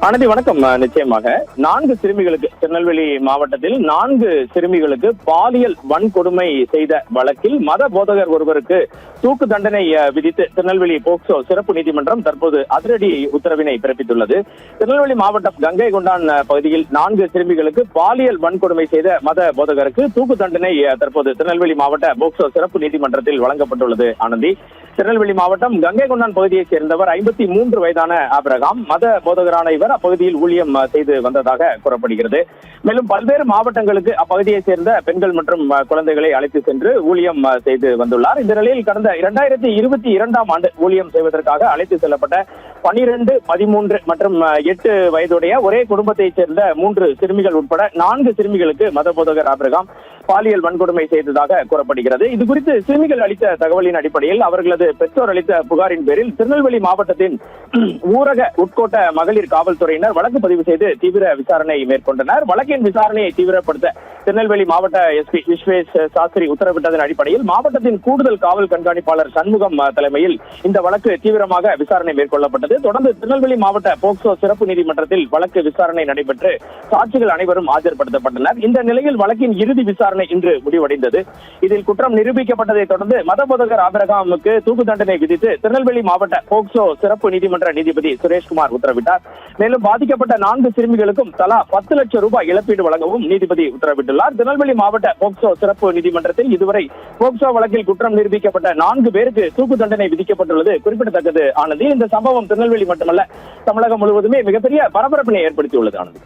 ஆனந்தி வணக்கம். நிச்சயமாக 4 சிறுமிகளுக்கு திருநெல்வேலி மாவட்டத்தில் 4 சிறுமிகளுக்கு பாலியல் வன்கொடுமை செய்த வழக்கில் மத போதகர் ஒருவருக்கு தூக்கு தண்டனை விதித்து திருநெல்வேலி போக்சோ சிறப்பு நீதிமன்றம் தற்போது அதிரடி உத்தரவினை பிறப்பித்துள்ளது. திருநெல்வேலி மாவட்டம் கங்கை கொண்டான் பகுதியில் 4 சிறுமிகளுக்கு பாலியல் வன்கொடுமை செய்த மத போதகருக்கு தூக்கு தண்டனை தற்போது திருநெல்வேலி மாவட்ட போக்சோ சிறப்பு நீதிமன்றத்தில் வழங்கப்பட்டுள்ளது. ஆனந்தி, திருநெல்வேலி மாவட்டம் கங்கை கொண்டான் பகுதியைச் சேர்ந்தவர் 53 வயதான ஆபிரகாம். மத போதகரான இவர் அப்பகுதியில் ஊழியம் செய்து வந்ததாக கூறப்படுகிறது. மேலும் பல்வேறு மாவட்டங்களுக்கு அப்பகுதியைச் சேர்ந்த பெண்கள் மற்றும் குழந்தைகளை அழைத்து சென்று ஊழியம் செய்து வந்துள்ளார். இந்த நிலையில் கடந்த 2022ஆம் ஆண்டு ஊழியம் செய்வதற்காக அழைத்து செல்லப்பட்ட 12, 13 மற்றும் 8 வயதுடைய ஒரே குடும்பத்தைச் சேர்ந்த 3 சிறுமிகள் உட்பட 4 சிறுமிகளுக்கு மத போதகர் ஆபிரகாம் பாலியல் வன்கொடுமை செய்ததாக கூறப்படுகிறது. இது குறித்து சிறுமிகள் அளித்த தகவலின் அடிப்படையில் அவர்களது பெற்றோர் அளித்த புகாரின் பேரில் திருநெல்வேலி மாவட்டத்தின் ஊரக உட்கோட்ட மகளிர் காவல்துறையினர் வழக்கு பதிவு செய்து தீவிர விசாரணை மேற்கொண்டனர். வழக்கின் விசாரணையை தீவிரப்படுத்த திருநெல்வேலி மாவட்ட எஸ்பி விஸ்வேஷ் சாஸ்திரி உத்தரவிட்டதன் அடிப்படையில் மாவட்டத்தின் கூடுதல் காவல் கண்காணிப்பாளர் சண்முகம் தலைமையில் இந்த வழக்கு தீவிரமாக விசாரணை மேற்கொள்ளப்பட்டது. தொடர்ந்து திருநெல்வேலி மாவட்ட போக்சோ சிறப்பு நீதிமன்றத்தில் வழக்கு விசாரணை நடைபெற்று சாட்சிகள் அனைவரும் ஆஜர்படுத்தப்பட்டனர். இந்த நிலையில் வழக்கின் இறுதி விசாரணை இன்று முடிவடைந்தது. இதில் குற்றம் நிரூபிக்கப்பட்டதை தொடர்ந்து மத போதகர் ஆபிரகாமுக்கு தூக்கு தண்டனை விதித்து திருநெல்வேலி மாவட்ட போக்சோ சிறப்பு நீதிமன்ற நீதிபதி சுரேஷ்குமார் உத்தரவிட்டார். மேலும் பாதிக்கப்பட்ட 4 சிறுமிகளுக்கும் தலா 10 லட்சம் ரூபாய் இழப்பீடு வழங்கவும் நீதிபதி உத்தரவிட்டுள்ளார். திருநெல்வேலி மாவட்ட போக்சோ சிறப்பு நீதிமன்றத்தில் இதுவரை போக்சோ வழக்கில் குற்றம் நிரூபிக்கப்பட்ட 4 பேருக்கு தூக்கு தண்டனை விதிக்கப்பட்டுள்ளது குறிப்பிடத்தக்கது. ஆனந்தி, இந்த சம்பவம் திருநெல்வேலி மட்டுமல்ல தமிழகம் முழுவதுமே மிகப்பெரிய பரபரப்பினை ஏற்படுத்தியுள்ளது. ஆனந்தி.